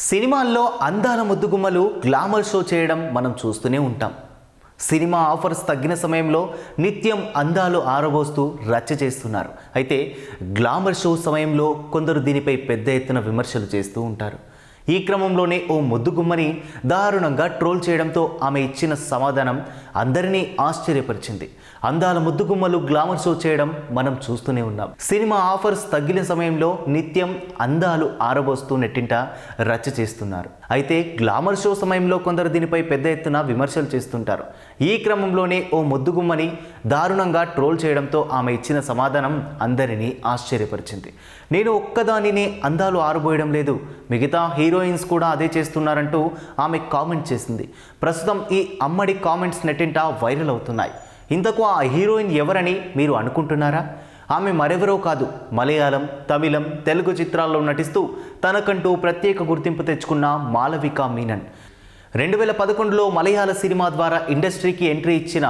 సినిమాల్లో అందాల ముద్దుగుమ్మలు glamour show చేయడం మనం చూస్తూనే ఉంటాం. సినిమా ఆఫర్స్ తగ్గిన సమయంలో నిత్యం అందాలు ఆరబోస్తూ రచ్చ చేస్తున్నారు. అయితే గ్లామర్ షో సమయంలో కొందరు దీనిపై పెద్ద ఎత్తున విమర్శలు చేస్తూ ఉంటారు. ఈ క్రమంలోనే ఓ ముద్దుగుమ్మని దారుణంగా ట్రోల్ చేయడంతో ఆమె ఇచ్చిన సమాధానం అందరినీ ఆశ్చర్యపరిచింది. అందాల ముద్దుగుమ్మలు గ్లామర్ షో చేయడం మనం చూస్తూనే ఉన్నాం. సినిమా ఆఫర్స్ తగ్గిన సమయంలో నిత్యం అందాలు ఆరబోస్తూ నెట్టింట రచ్చ చేస్తున్నారు. అయితే గ్లామర్ షో సమయంలో కొందరు దీనిపై పెద్ద ఎత్తున విమర్శలు చేస్తుంటారు. ఈ క్రమంలోనే ఓ ముద్దుగుమ్మని దారుణంగా ట్రోల్ చేయడంతో ఆమె ఇచ్చిన సమాధానం అందరినీ ఆశ్చర్యపరిచింది. నేను ఒక్కదానినే అందాలు ఆరబోయడం లేదు, మిగతా హీరోయిన్స్ కూడా అదే చేస్తున్నారంటూ ఆమె కామెంట్ చేసింది. ప్రస్తుతం ఈ అమ్మడి కామెంట్స్ నెట్టింట వైరల్ అవుతున్నాయి. ఇంతకు ఆ హీరోయిన్ ఎవరని మీరు అనుకుంటున్నారా? ఆమె మరెవరో కాదు, మలయాళం, తమిళం, తెలుగు చిత్రాల్లో నటిస్తూ తనకంటూ ప్రత్యేక గుర్తింపు తెచ్చుకున్న మాళవిక మీనన్. 2011లో మలయాళ సినిమా ద్వారా ఇండస్ట్రీకి ఎంట్రీ ఇచ్చిన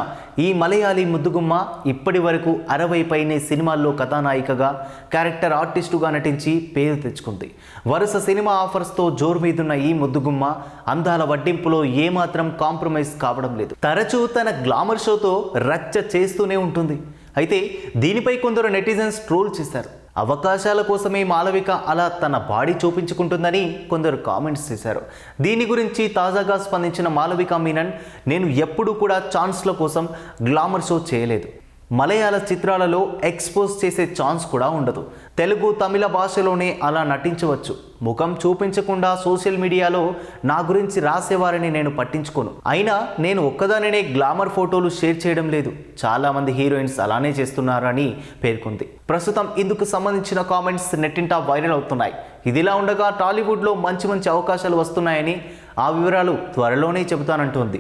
ఈ మలయాళీ ముద్దుగుమ్మ ఇప్పటి వరకు 60 పైనే సినిమాల్లో కథానాయికగా, క్యారెక్టర్ ఆర్టిస్టుగా నటించి పేరు తెచ్చుకుంది. వరుస సినిమా ఆఫర్స్తో జోరు మీదున్న ఈ ముద్దుగుమ్మ అందాల వడ్డింపులో ఏమాత్రం కాంప్రమైజ్ కావడం లేదు. తరచూ తన గ్లామర్ షోతో రచ్చ చేస్తూనే ఉంటుంది. అయితే దీనిపై కొందరు నెటిజన్స్ ట్రోల్ చేశారు. అవకాశాల కోసమే మాళవిక అలా తన బాడీ చూపించుకుంటుందని కొందరు కామెంట్స్ చేశారు. దీని గురించి తాజాగా స్పందించిన మాళవిక మీనన్, నేను ఎప్పుడూ కూడా ఛాన్స్ల కోసం గ్లామర్ షో చేయలేదు. మలయాళ చిత్రాలలో ఎక్స్పోజ్ చేసే ఛాన్స్ కూడా ఉండదు. తెలుగు, తమిళ భాషలోనే అలా నటించవచ్చు. ముఖం చూపించకుండా సోషల్ మీడియాలో నా గురించి రాసేవారని నేను పట్టించుకోను. అయినా నేను ఒక్కదానినే గ్లామర్ ఫోటోలు షేర్ చేయడం లేదు, చాలామంది హీరోయిన్స్ అలానే చేస్తున్నారని పేర్కొంది. ప్రస్తుతం ఇందుకు సంబంధించిన కామెంట్స్ నెట్టింట వైరల్ అవుతున్నాయి. ఇదిలా ఉండగా టాలీవుడ్లో మంచి అవకాశాలు వస్తున్నాయని, ఆ వివరాలు త్వరలోనే చెబుతానంటోంది.